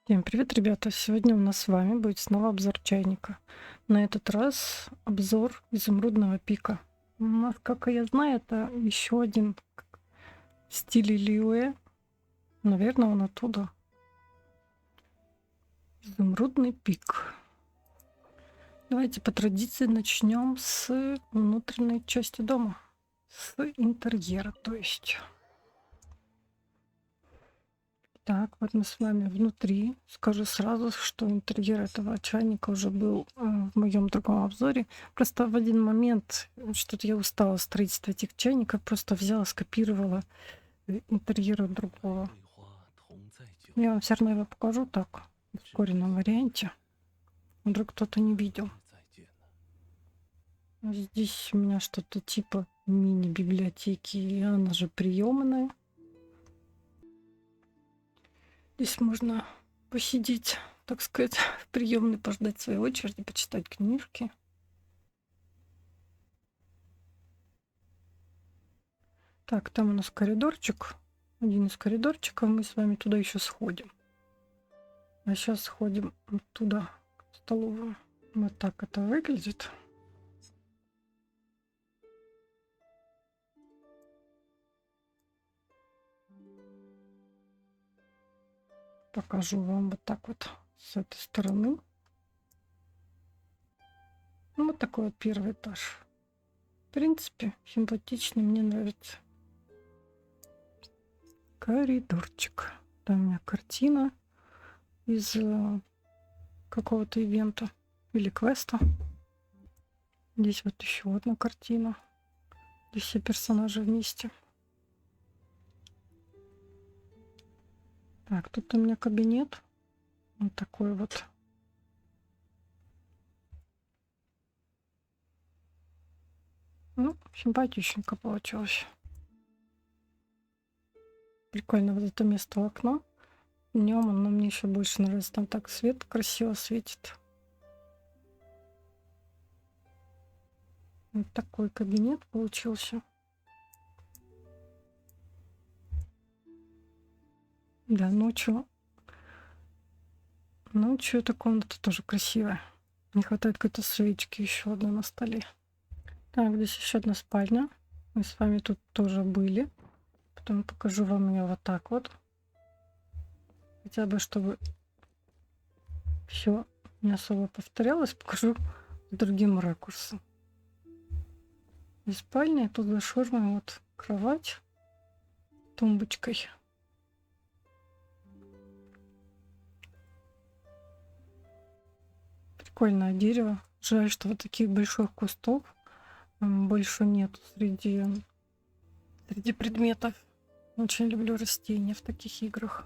Всем привет, ребята! Сегодня у нас с вами будет снова обзор чайника. На этот раз обзор изумрудного пика. Насколько я знаю, это еще один в стиле Лиуэ. Наверное, он оттуда. Изумрудный пик. Давайте по традиции начнем с внутренней части дома. С интерьера, то есть. Так, вот мы с вами внутри. Скажу сразу, что интерьер этого чайника уже был в моем другом обзоре. Просто в один момент что-то я устала строительства этих чайников, просто взяла, скопировала интерьер другого. Я вам все равно его покажу так, в ускоренном варианте. Вдруг кто-то не видел. Здесь у меня что-то типа мини-библиотеки, и она же приемная. Здесь можно посидеть, так сказать, в приемной, пождать своей очереди, почитать книжки. Так, там у нас коридорчик. Один из коридорчиков. Мы с вами туда еще сходим. А сейчас сходим туда, в столовую. Вот так это выглядит. Покажу вам вот так вот с этой стороны. Ну, вот такой вот первый этаж. В принципе, симпатичный, мне нравится. Коридорчик. Там у меня картина из какого-то ивента или квеста. Здесь вот еще одна картина. Здесь все персонажи вместе. Так, тут у меня кабинет. Вот такой вот. Ну, симпатичненько получилось. Прикольно вот это место у окна. Днем оно мне еще больше нравится. Там так свет красиво светит. Вот такой кабинет получился. Да, ночью эта комната тоже красивая. Не хватает какой-то свечки еще одной на столе. Так, здесь еще одна спальня. Мы с вами тут тоже были. Потом покажу вам ее вот так вот. Хотя бы, чтобы все не особо повторялось, покажу с другим ракурсом. И спальня, тут за ширмой вот кровать с тумбочкой. Прикольное дерево. Жаль, что вот таких больших кустов больше нет среди предметов. Очень люблю растения в таких играх.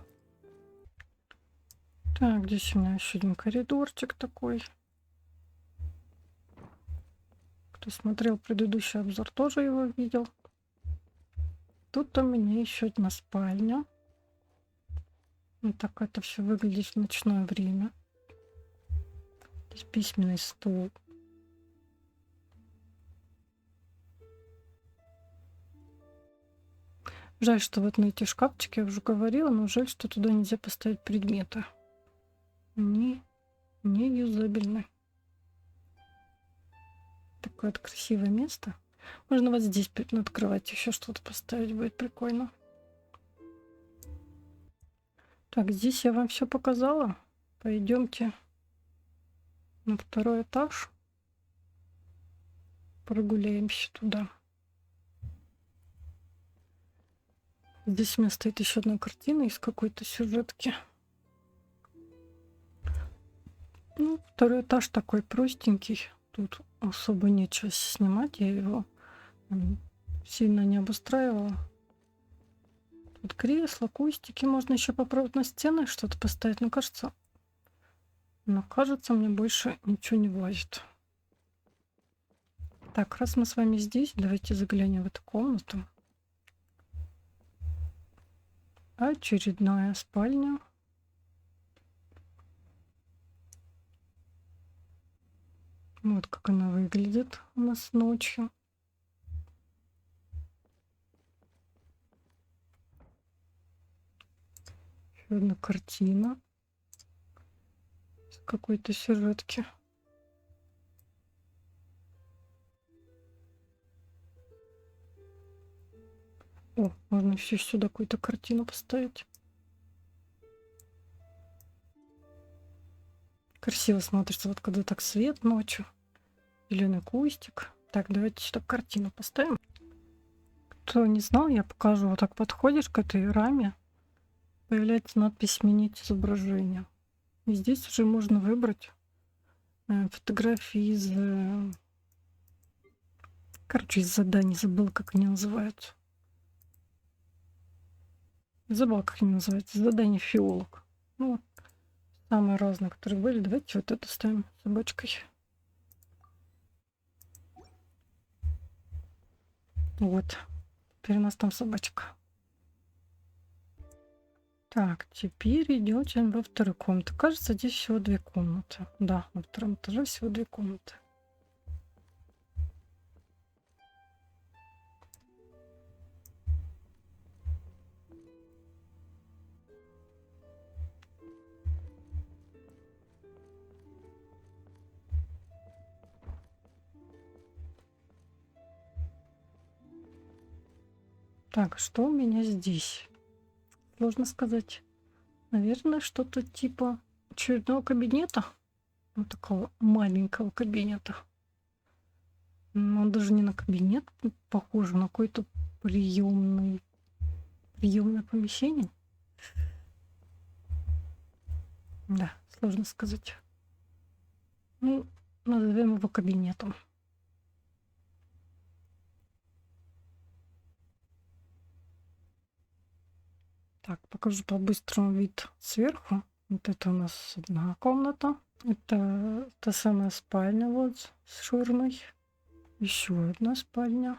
Так, здесь у меня еще один коридорчик такой. Кто смотрел предыдущий обзор, тоже его видел. Тут у меня еще одна спальня. Вот так это все выглядит в ночное время. Здесь письменный стол. Жаль, что вот на эти шкафчики, я уже говорила, но жаль, что туда нельзя поставить предметы. Они не юзабельны. Такое вот красивое место. Можно вот здесь над кроватью еще что-то поставить, будет прикольно. Так, здесь я вам все показала. Пойдемте на второй этаж. Прогуляемся туда. Здесь у меня стоит еще одна картина из какой-то сюжетки. Ну, второй этаж такой простенький. Тут особо нечего снимать. Я его сильно не обустраивала. Тут кресло, кустики. Можно еще попробовать на стены что-то поставить. Но кажется, мне больше ничего не влазит. Так, раз мы с вами здесь, давайте заглянем в эту комнату. Очередная спальня. Вот как она выглядит у нас ночью. Еще одна картина. какой-то сюжетки. О, можно еще сюда какую-то картину поставить. Красиво смотрится, вот когда так свет ночью. Зеленый кустик. Так, давайте сюда картину поставим. Кто не знал, я покажу. Вот так подходишь к этой раме, появляется надпись «Сменить изображение». И здесь уже можно выбрать фотографии из... Короче, из заданий. Забыл, как они называются. Забыл, как они называются. Задание филолог. Ну, самые разные, которые были. Давайте вот это ставим собачкой. Вот. Теперь у нас там собачка. Так, теперь идем во вторую комнату. Кажется, здесь всего 2 комнаты. Да, на втором этаже всего 2 комнаты. Так, что у меня здесь? Сложно сказать. Наверное, что-то типа очередного кабинета. Вот такого маленького кабинета. Но он даже не на кабинет, похоже на какое-то приемное помещение. Да, сложно сказать. Ну, назовем его кабинетом. Так, покажу по-быстрому вид сверху. Вот это у нас одна комната. Это та самая спальня вот с ширмой. Еще одна спальня.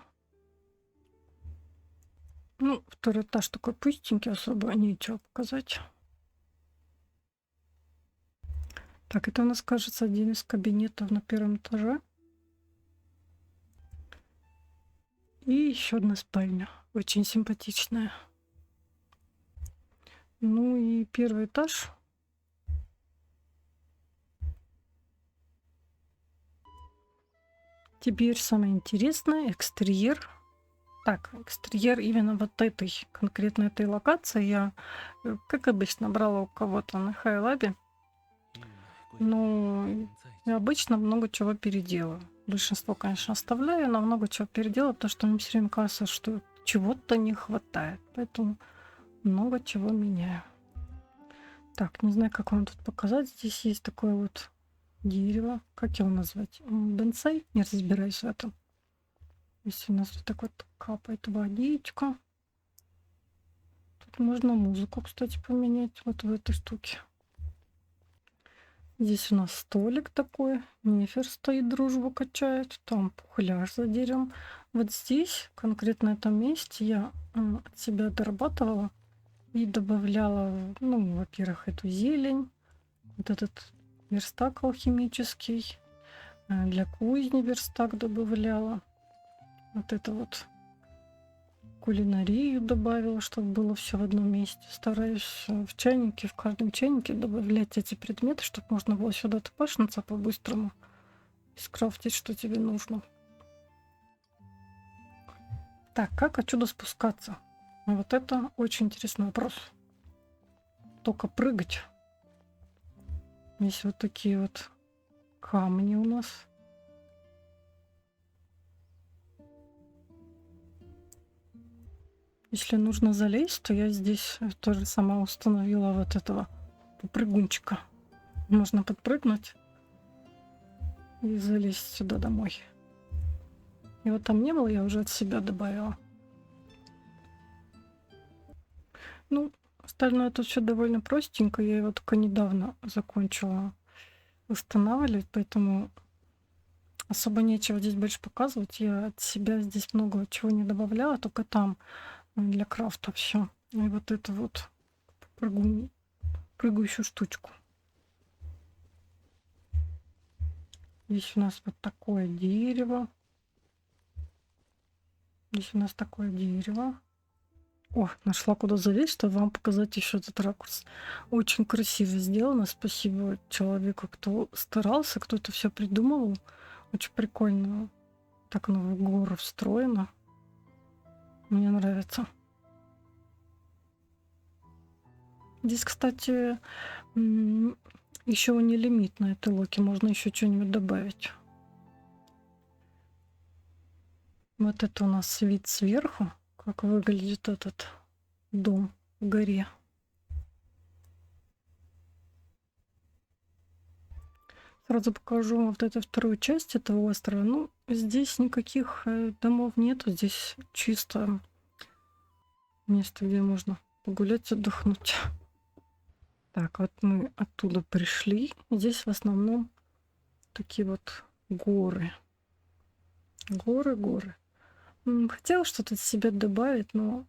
Ну, второй этаж такой пустенький, особо нечего показать. Так, это у нас, кажется, один из кабинетов на первом этаже. И еще одна спальня. Очень симпатичная. Ну и первый этаж. Теперь самое интересное — экстерьер. Так, экстерьер именно вот этой, конкретно этой локации я, как обычно, брала у кого-то на Хайлабе. Но я обычно много чего переделаю. Большинство, конечно, оставляю, но много чего переделаю, потому что мне все время кажется, что чего-то не хватает. Поэтому много чего меняю. Так, не знаю, как вам тут показать. Здесь есть такое вот дерево. Как его назвать? Бонсай? Не разбираюсь в этом. Здесь у нас вот так вот капает водичка. Тут можно музыку, кстати, поменять вот в этой штуке. Здесь у нас столик такой. Нефер стоит, дружбу качает. Там пухляж за деревом. Вот здесь, конкретно на этом месте, я от себя дорабатывала и добавляла, ну, во-первых, эту зелень, вот этот верстак алхимический, для кузни верстак добавляла, вот это вот кулинарию добавила, чтобы было все в одном месте. Стараюсь в чайнике, в каждом чайнике добавлять эти предметы, чтобы можно было сюда топашнуться по-быстрому и скрафтить, что тебе нужно. Так, как отсюда спускаться? Вот это очень интересный вопрос. Только прыгать. Есть вот такие вот камни у нас. Если нужно залезть, то я здесь тоже сама установила вот этого попрыгунчика. Можно подпрыгнуть и залезть сюда домой. Его там не было, я уже от себя добавила. Ну, остальное тут все довольно простенько. Я его только недавно закончила устанавливать, поэтому особо нечего здесь больше показывать. Я от себя здесь много чего не добавляла, только там для крафта все. И вот эту вот прыгающую штучку. Здесь у нас вот такое дерево. Здесь у нас такое дерево. О, нашла куда залезть, чтобы вам показать еще этот ракурс. Очень красиво сделано. Спасибо человеку, кто старался, кто это все придумывал. Очень прикольно. Так оно в гору встроено. Мне нравится. Здесь, кстати, еще не лимит на этой локе. Можно еще что-нибудь добавить. Вот это у нас вид сверху, как выглядит этот дом в горе. Сразу покажу вот эту вторую часть этого острова. Ну, здесь никаких домов нету. Здесь чисто место, где можно погулять, отдохнуть. Так, вот мы оттуда пришли. Здесь в основном такие вот горы. Горы. Хотела что-то от себя добавить, но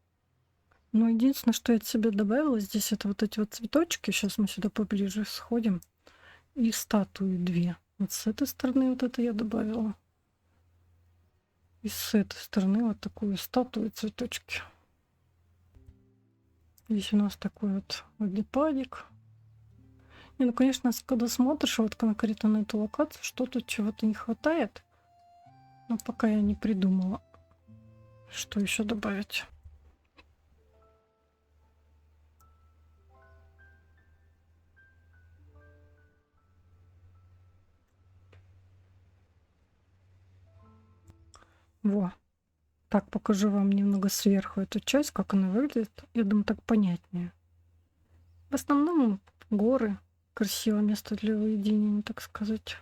единственное, что я от себя добавила здесь, это вот эти вот цветочки. Сейчас мы сюда поближе сходим. И статуи 2. Вот с этой стороны вот это я добавила. И с этой стороны вот такую статую, цветочки. Здесь у нас такой вот водопадик. Не, ну, конечно, когда смотришь вот конкретно на эту локацию, что-то чего-то не хватает. Но пока я не придумала, что еще добавить. Во. Так, покажу вам немного сверху эту часть, как она выглядит. Я думаю, так понятнее. В основном горы. Красивое место для уединения, так сказать.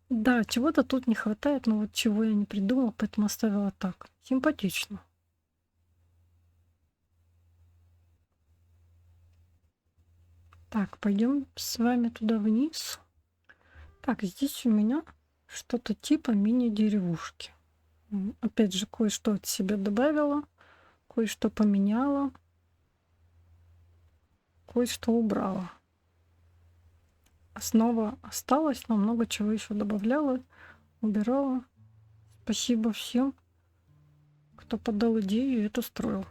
Да, чего-то тут не хватает, но вот чего я не придумала, поэтому оставила так. Симпатично. Так, пойдем с вами туда вниз. Так, здесь у меня что-то типа мини-деревушки. Опять же, кое-что от себя добавила, кое-что поменяла, кое-что убрала. Основа осталась, но много чего еще добавляла, убирала. Спасибо всем, кто подал идею и это строил.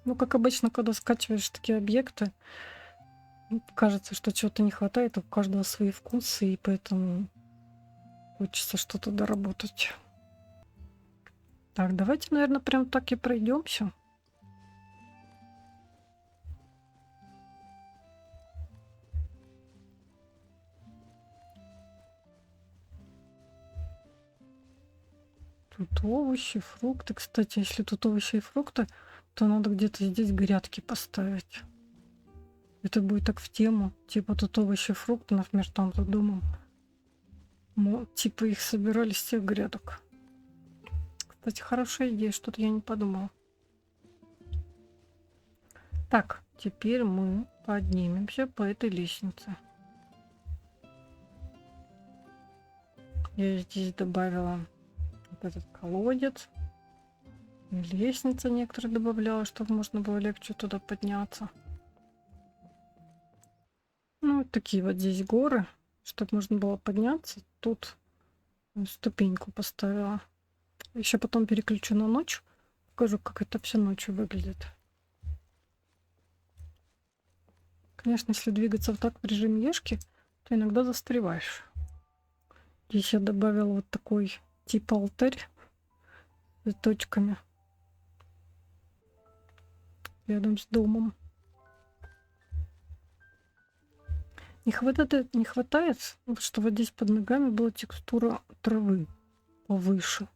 Ну, как обычно, когда скачиваешь такие объекты, кажется, что чего-то не хватает, у каждого свои вкусы, и поэтому хочется что-то доработать. Так, давайте, наверное, прям так и пройдемся. Тут овощи, фрукты. Кстати, если тут овощи и фрукты, то надо где-то здесь грядки поставить. Это будет так в тему. Типа тут овощи, фрукты, например, там за домом. Типа их собирали с тех грядок. Кстати, хорошая идея, что-то я не подумала. Так, теперь мы поднимемся по этой лестнице. Я здесь добавила вот этот колодец. Лестница некоторые добавляла, чтобы можно было легче туда подняться. Ну, вот такие вот здесь горы, чтобы можно было подняться. Тут ступеньку поставила. Еще потом переключу на ночь. Покажу, как это все ночью выглядит. Конечно, если двигаться вот так в режиме ешки, то иногда застреваешь. Здесь я добавила вот такой типа алтарь с цветочками рядом с домом. Не хватает, что вот здесь под ногами была текстура травы повыше.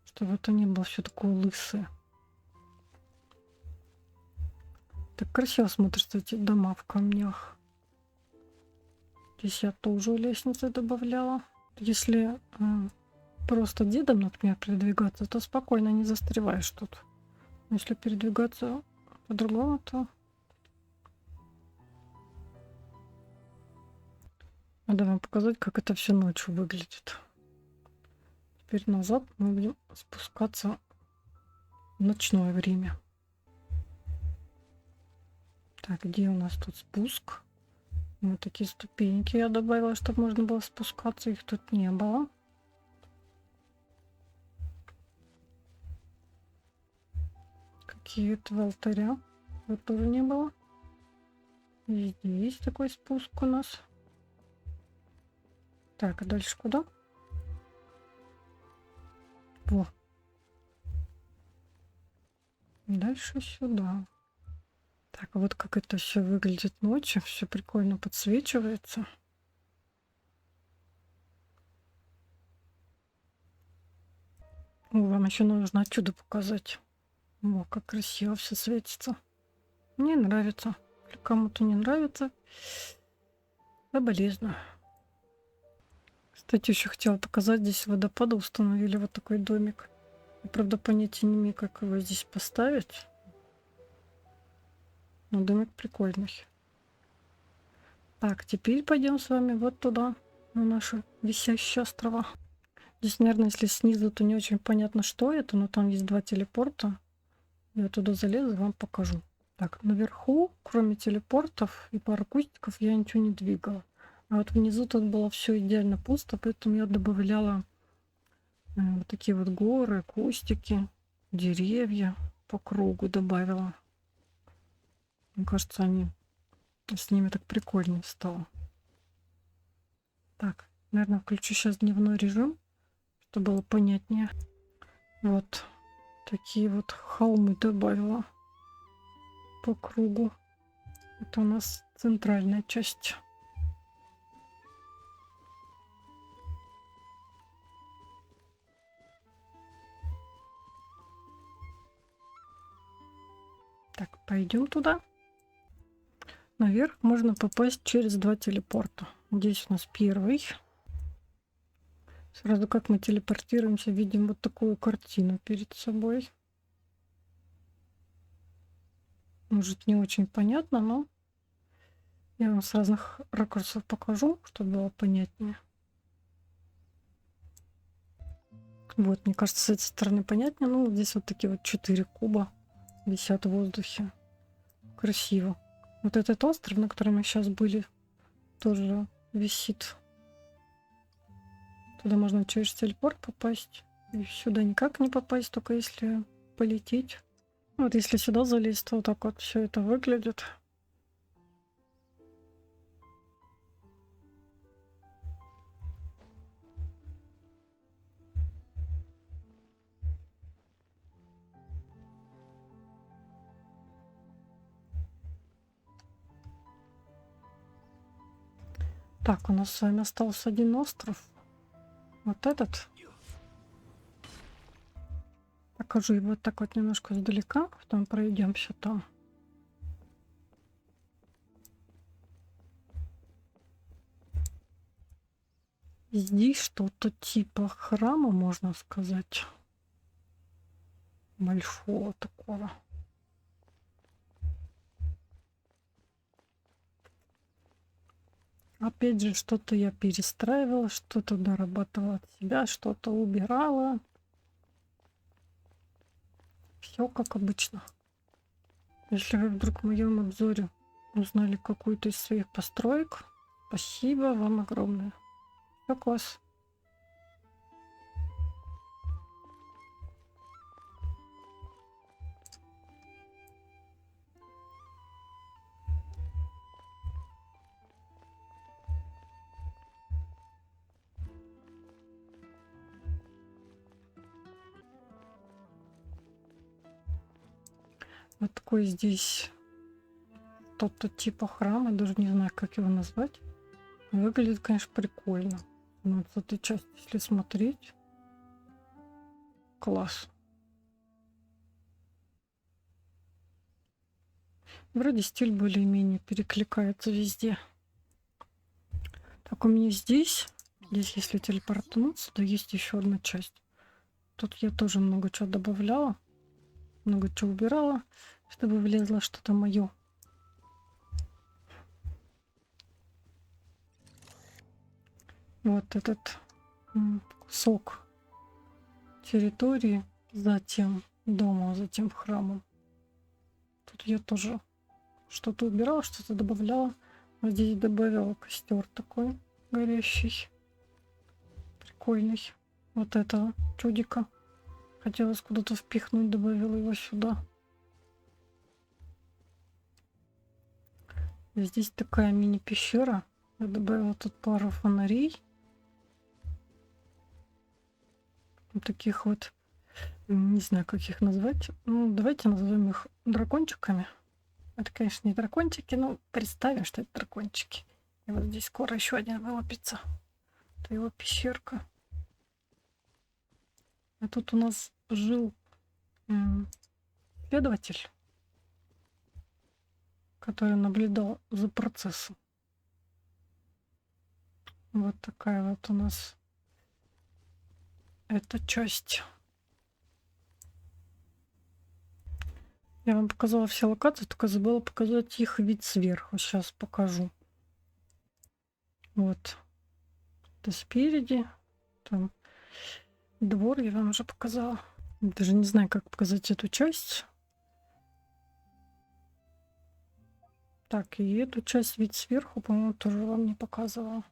Чтобы это не было все такое лысое. Так красиво смотрятся эти дома в камнях. Здесь я тоже лестницы добавляла. Если просто дедом, например, передвигаться, то спокойно не застреваешь тут. Но если передвигаться по-другому, то надо вам показать, как это все ночью выглядит. Теперь назад мы будем спускаться в ночное время. Так, где у нас тут спуск? Вот такие ступеньки я добавила, чтобы можно было спускаться. Их тут не было. спуски этого алтаря. Вот тоже не было. И здесь такой спуск у нас. Так, а дальше куда? Во. Дальше сюда. Так, а вот как это все выглядит ночью. Все прикольно подсвечивается. О, вам еще нужно отсюда показать. О, как красиво все светится. Мне нравится. Если кому-то не нравится, соболезную. Кстати, еще хотела показать, здесь водопада установили вот такой домик. Я, правда, понятия не имею, как его здесь поставить. Но домик прикольный. Так, теперь пойдем с вами вот туда, на наши висящие острова. Здесь, наверное, если снизу, то не очень понятно, что это, но там есть 2 телепорта. Я туда залезу, вам покажу. Так, наверху, кроме телепортов и пары кустиков, я ничего не двигала. А вот внизу тут было все идеально пусто, поэтому я добавляла вот такие вот горы, кустики, деревья по кругу добавила. Мне кажется, с ними так прикольнее стало. Так, наверное, включу сейчас дневной режим, чтобы было понятнее. Вот такие вот холмы добавила по кругу. Это у нас центральная часть. Так, пойдем туда. Наверх можно попасть через 2 телепорта. Здесь у нас первый. Сразу как мы телепортируемся, видим вот такую картину перед собой. Может, не очень понятно, но я вам с разных ракурсов покажу, чтобы было понятнее. Вот, мне кажется, с этой стороны понятнее. Ну, здесь вот такие вот 4 куба висят в воздухе. Красиво. Вот этот остров, на котором мы сейчас были, тоже висит. Туда можно через телепорт попасть. И сюда никак не попасть, только если полететь. Вот если сюда залезть, то вот так вот все это выглядит. Так, у нас с вами остался один остров. Вот этот. Покажу его вот так вот немножко издалека, потом пройдемся там. Здесь что-то типа храма, можно сказать. Большого такого. Опять же, что-то я перестраивала, что-то дорабатывала от себя, что-то убирала. Все как обычно. Если вы вдруг в моем обзоре узнали какую-то из своих построек, спасибо вам огромное. Все класс. Вот такой здесь что-то типа храма, даже не знаю, как его назвать. Выглядит, конечно, прикольно. Но вот с этой части, если смотреть, класс. Вроде стиль более-менее перекликается везде. Так, у меня здесь, если телепортнуться, то есть еще одна часть. Тут я тоже много чего добавляла, много чего убирала, чтобы влезло что-то мое. Вот этот кусок территории за тем домом, за тем храмом. Тут я тоже что-то убирала, что-то добавляла. Вот здесь добавила костер такой горящий. Прикольный. Вот этого чудика. Хотелось куда-то впихнуть, добавила его сюда. Здесь такая мини-пещера. Я добавила тут пару фонарей. Вот таких вот, не знаю, как их назвать. Ну, давайте назовем их дракончиками. Это, конечно, не дракончики, но представим, что это дракончики. И вот здесь скоро еще один вылупится. Это его пещерка. А тут у нас жил следователь, который наблюдал за процессом. Вот такая вот у нас эта часть. Я вам показала все локации, только забыла показать их вид сверху. Сейчас покажу. Вот. Это спереди. Там двор я вам уже показала. Даже не знаю, как показать эту часть. Так, и эту часть вид сверху, по-моему, тоже вам не показывала.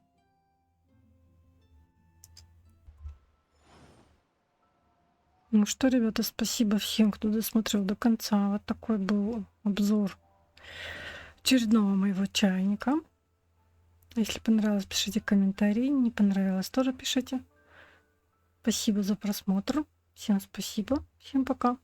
Ну что, ребята, спасибо всем, кто досмотрел до конца. Вот такой был обзор очередного моего чайника. Если понравилось, пишите комментарии. Не понравилось, тоже пишите. Спасибо за просмотр. Всем спасибо. Всем пока.